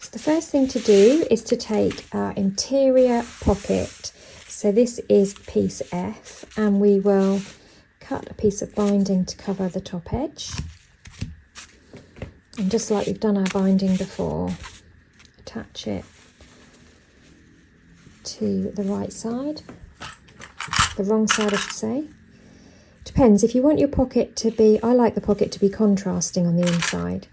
So the first thing to do is to take our interior pocket. So this is piece F, and we will cut a piece of binding to cover the top edge. And just like we've done our binding before, attach it to the right side, the wrong side I should say. Depends, if you want your pocket to be, I like the pocket to be contrasting on the inside,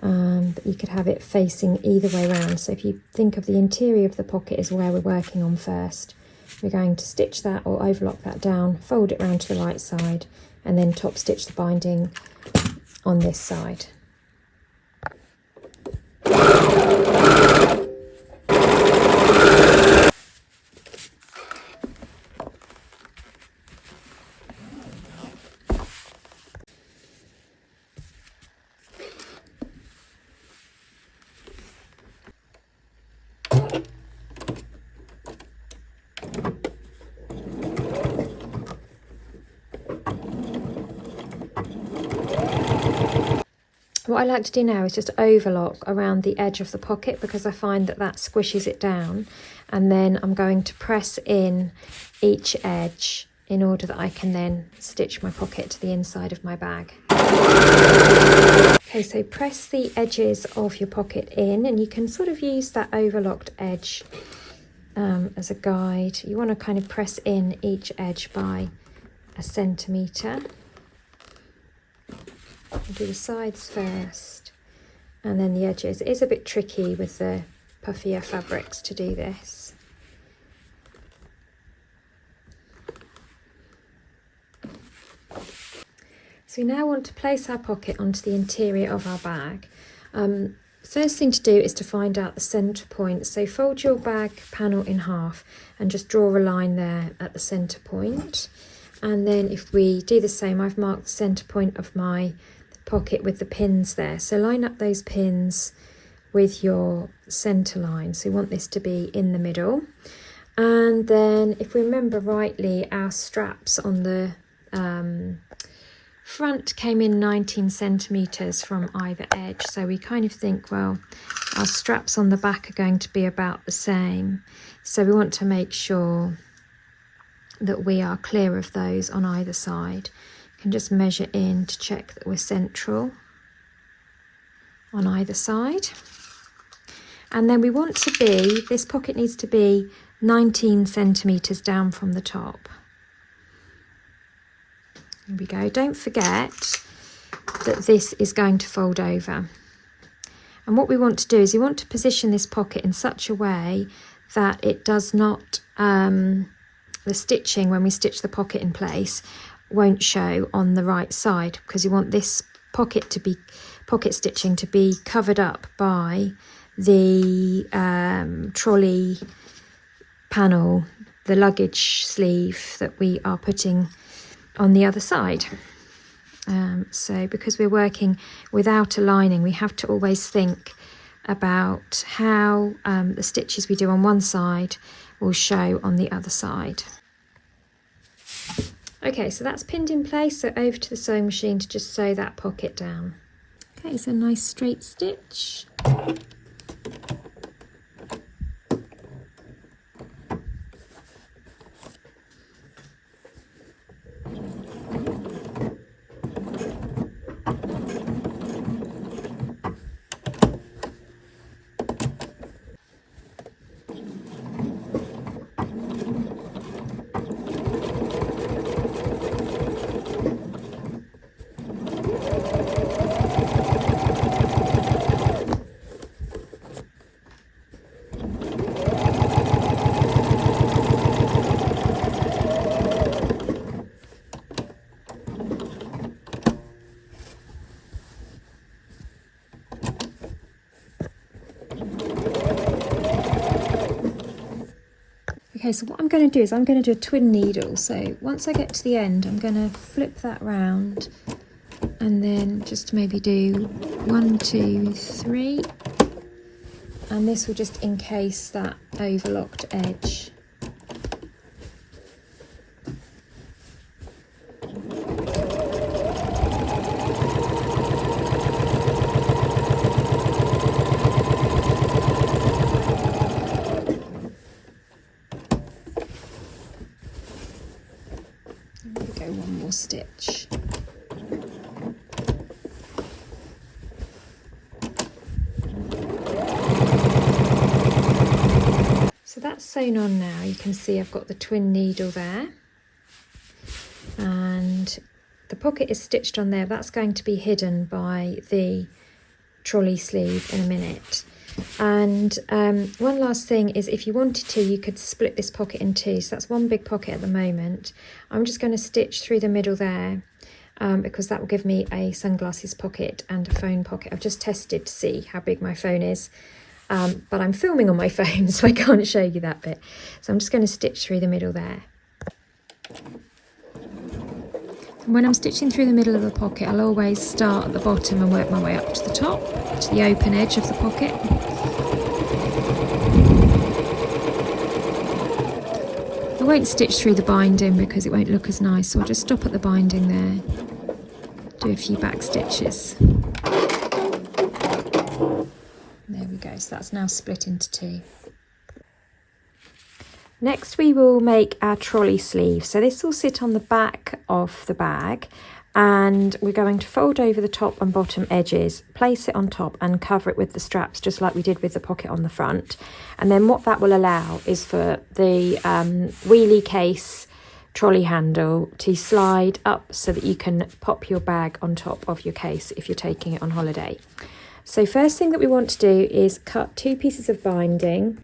but you could have it facing either way around. So if you think of the interior of the pocket is where we're working on first, we're going to stitch that or overlock that down, fold it round to the right side, and then top stitch the binding on this side. What I like to do now is just overlock around the edge of the pocket, because I find that that squishes it down, and then I'm going to press in each edge in order that I can then stitch my pocket to the inside of my bag. Okay, so press the edges of your pocket in, and you can sort of use that overlocked edge as a guide. You want to kind of press in each edge by 1 centimetre. I'll do the sides first and then the edges. It is a bit tricky with the puffier fabrics to do this. So we now want to place our pocket onto the interior of our bag. First thing to do is to find out the centre point. So fold your bag panel in half and just draw a line there at the centre point. And then if we do the same, I've marked the centre point of my pocket with the pins there. So line up those pins with your centre line. So we want this to be in the middle. And then if we remember rightly, our straps on the front came in 19 centimetres from either edge. So we kind of think, well, our straps on the back are going to be about the same. So we want to make sure that we are clear of those on either side. You can just measure in to check that we're central on either side. And then we want to be, this pocket needs to be 19 centimetres down from the top. There we go. Don't forget that this is going to fold over. And what we want to do is we want to position this pocket in such a way that it does not, the stitching when we stitch the pocket in place won't show on the right side, because you want this pocket stitching to be covered up by the trolley panel, the luggage sleeve that we are putting on the other side. So because we're working without a lining, we have to always think about how the stitches we do on one side will show on the other side. Okay, so that's pinned in place, so over to the sewing machine to just sew that pocket down. Okay, so nice straight stitch. Okay, so what I'm going to do is I'm going to do a twin needle. So once I get to the end, I'm going to flip that round and then just maybe do 1, 2, 3. And this will just encase that overlocked edge. So that's sewn on now. You can see I've got the twin needle there, and the pocket is stitched on there. That's going to be hidden by the trolley sleeve in a minute. And one last thing is, if you wanted to, you could split this pocket in two. So that's one big pocket at the moment. I'm just going to stitch through the middle there, because that will give me a sunglasses pocket and a phone pocket. I've just tested to see how big my phone is, but I'm filming on my phone, so I can't show you that bit. So I'm just going to stitch through the middle there. When I'm stitching through the middle of the pocket, I'll always start at the bottom and work my way up to the top, to the open edge of the pocket. I won't stitch through the binding because it won't look as nice, so I'll just stop at the binding there, do a few back stitches. There we go, so that's now split into two. Next we will make our trolley sleeve. So this will sit on the back of the bag, and we're going to fold over the top and bottom edges, place it on top and cover it with the straps just like we did with the pocket on the front. And then what that will allow is for the wheelie case trolley handle to slide up so that you can pop your bag on top of your case if you're taking it on holiday. So first thing that we want to do is cut 2 pieces of binding.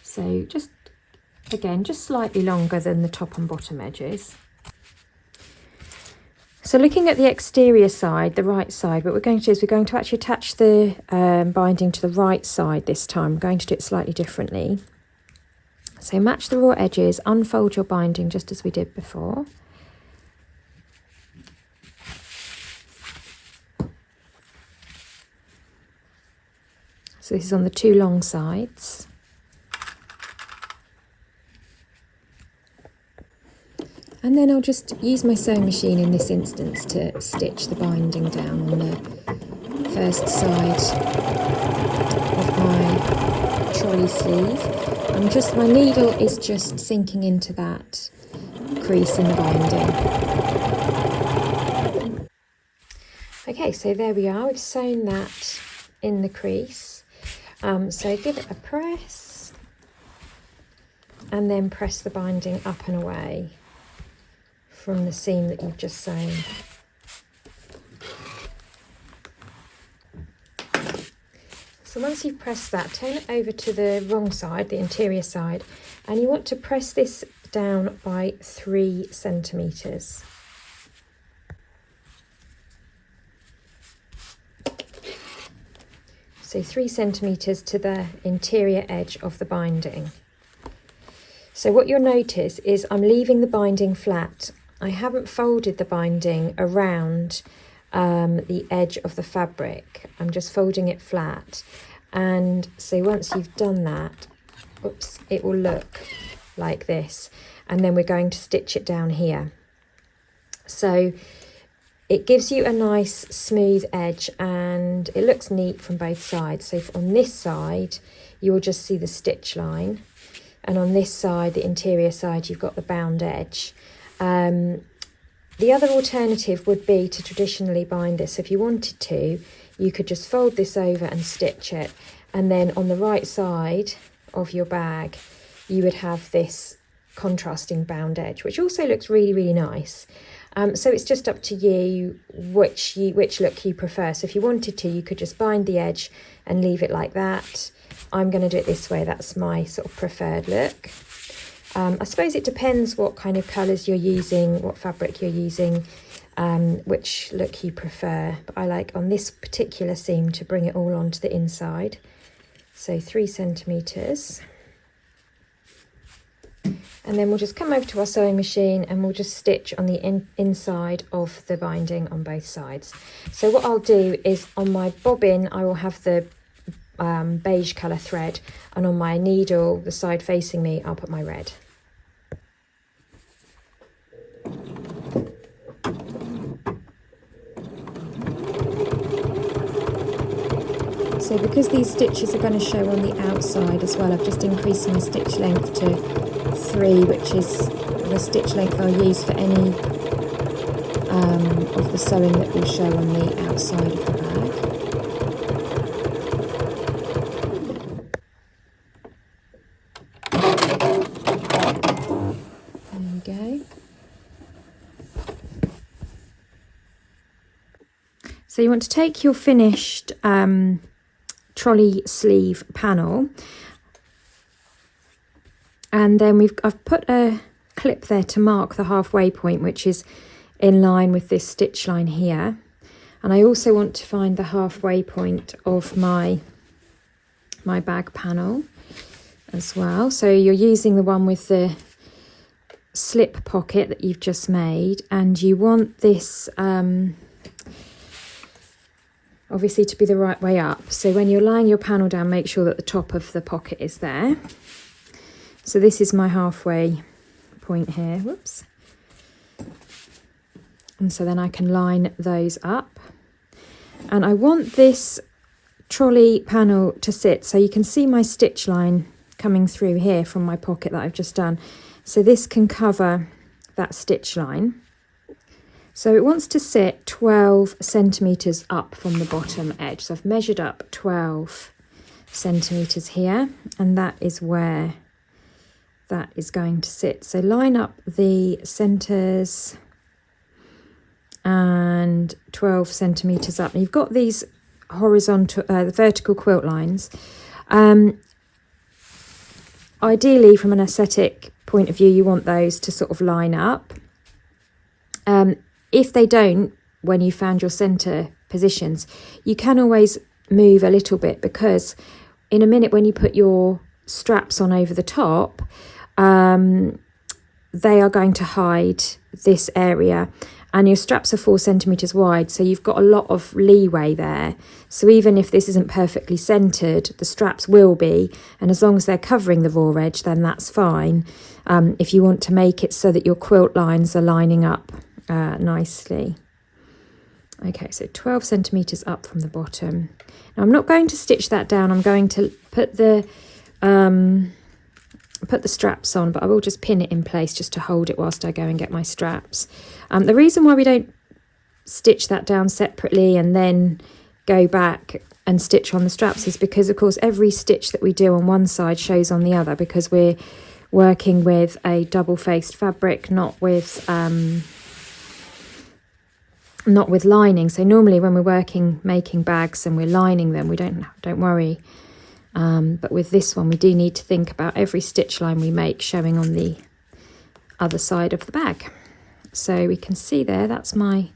So just slightly longer than the top and bottom edges. So looking at the exterior side, the right side, what we're going to do is we're going to actually attach the binding to the right side this time. I'm going to do it slightly differently. So match the raw edges, unfold your binding just as we did before. So this is on the 2 long sides. And then I'll just use my sewing machine in this instance to stitch the binding down on the first side of my trolley sleeve. My needle is just sinking into that crease in the binding. Okay, so there we are. We've sewn that in the crease. So give it a press and then press the binding up and away from the seam that you've just sewn. So once you've pressed that, turn it over to the wrong side, the interior side, and you want to press this down by 3 centimetres. So 3 centimetres to the interior edge of the binding. So what you'll notice is I'm leaving the binding flat. I haven't folded the binding around the edge of the fabric. I'm just folding it flat. And so once you've done that, oops, it will look like this. And then we're going to stitch it down here. So it gives you a nice smooth edge and it looks neat from both sides. So on this side, you will just see the stitch line. And on this side, the interior side, you've got the bound edge. The other alternative would be to traditionally bind this. If you wanted to, you could just fold this over and stitch it. And then on the right side of your bag, you would have this contrasting bound edge, which also looks really, really nice. So it's just up to you which look you prefer. So if you wanted to, you could just bind the edge and leave it like that. I'm going to do it this way. That's my sort of preferred look. I suppose it depends what kind of colours you're using, what fabric you're using, which look you prefer. But I like on this particular seam to bring it all onto the inside. So 3 centimetres. And then we'll just come over to our sewing machine and we'll just stitch on the inside of the binding on both sides. So what I'll do is on my bobbin, I will have the beige colour thread, and on my needle, the side facing me, I'll put my red. So because these stitches are going to show on the outside as well, I've just increased my stitch length to 3, which is the stitch length I'll use for any of the sewing that will show on the outside of the bag. So you want to take your finished trolley sleeve panel, and then I've put a clip there to mark the halfway point, which is in line with this stitch line here. And I also want to find the halfway point of my bag panel as well. So you're using the one with the slip pocket that you've just made, and you want this obviously to be the right way up. So when you're lying your panel down, make sure that the top of the pocket is there. So this is my halfway point here, whoops. And so then I can line those up. And I want this trolley panel to sit, so you can see my stitch line coming through here from my pocket that I've just done. So this can cover that stitch line. So it wants to sit 12 centimetres up from the bottom edge. So I've measured up 12 centimetres here, and that is where that is going to sit. So line up the centres and 12 centimetres up. And you've got these horizontal, the vertical quilt lines. Ideally, from an aesthetic point of view, you want those to sort of line up. If they don't, when you found your centre positions, you can always move a little bit, because in a minute when you put your straps on over the top, they are going to hide this area, and your straps are 4 centimetres wide, so you've got a lot of leeway there. So even if this isn't perfectly centred, the straps will be, and as long as they're covering the raw edge, then that's fine. If you want to make it so that your quilt lines are lining up nicely. Okay, so 12 centimetres up from the bottom. Now I'm not going to stitch that down. I'm going to put the straps on, but I will just pin it in place just to hold it whilst I go and get my straps. The reason why we don't stitch that down separately and then go back and stitch on the straps is because, of course, every stitch that we do on one side shows on the other, because we're working with a double-faced fabric, not with lining. So normally when we're making bags and we're lining them, we don't worry. But with this one, we do need to think about every stitch line we make showing on the other side of the bag. So we can see there, that's my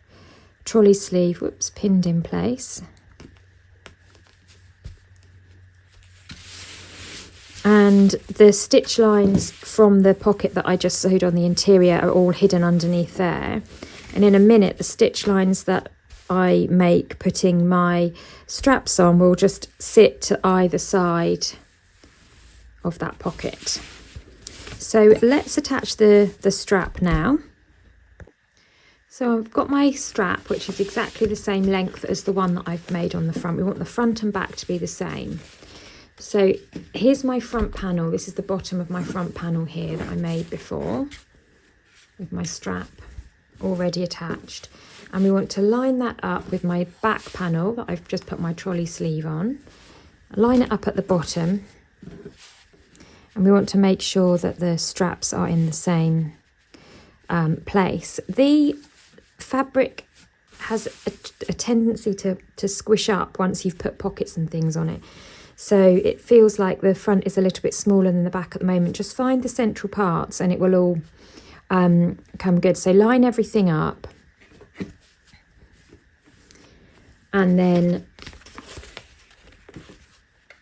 trolley sleeve, whoops, pinned in place. And the stitch lines from the pocket that I just sewed on the interior are all hidden underneath there. And in a minute, the stitch lines that I make putting my straps on will just sit to either side of that pocket. So let's attach the strap now. So I've got my strap, which is exactly the same length as the one that I've made on the front. We want the front and back to be the same. So here's my front panel. This is the bottom of my front panel here that I made before, with my strap already attached. And we want to line that up with my back panel that I've just put my trolley sleeve on. Line it up at the bottom. And we want to make sure that the straps are in the same place. The fabric has a tendency to squish up once you've put pockets and things on it. So it feels like the front is a little bit smaller than the back at the moment. Just find the central parts and it will all come good. So line everything up. And then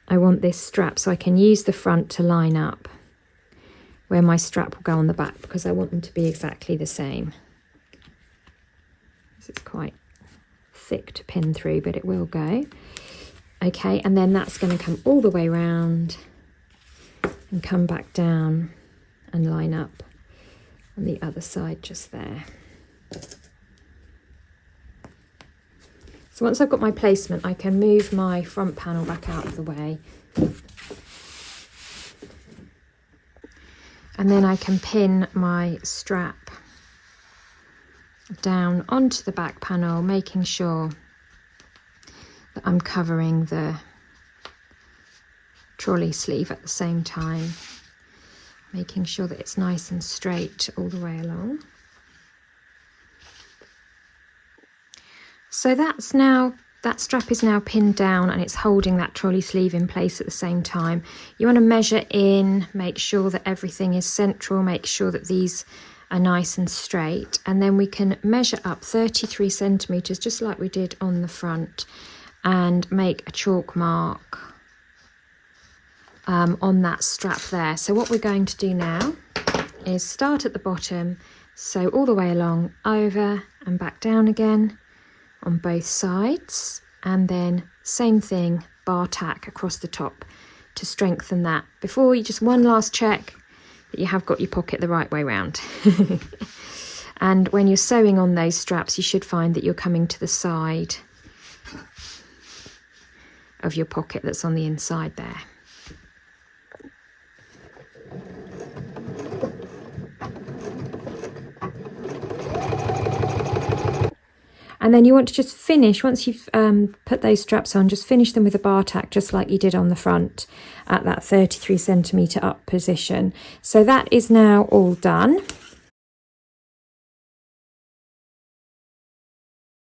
I want this strap, so I can use the front to line up where my strap will go on the back, because I want them to be exactly the same. This is quite thick to pin through, but it will go. Okay, and then that's going to come all the way round and come back down and line up on the other side just there. So once I've got my placement, I can move my front panel back out of the way. And then I can pin my strap down onto the back panel, making sure that I'm covering the trolley sleeve at the same time, making sure that it's nice and straight all the way along. So that strap is now pinned down and it's holding that trolley sleeve in place at the same time. You want to measure in, make sure that everything is central, make sure that these are nice and straight, and then we can measure up 33 centimetres just like we did on the front and make a chalk mark on that strap there. So what we're going to do now is start at the bottom, sew all the way along, over and back down again on both sides, and then same thing, bar tack across the top to strengthen that. Before you, just one last check that you have got your pocket the right way round. And when you're sewing on those straps, you should find that you're coming to the side of your pocket that's on the inside there. And then you want to just finish, once you've put those straps on, just finish them with a bar tack, just like you did on the front at that 33 centimetre up position. So that is now all done.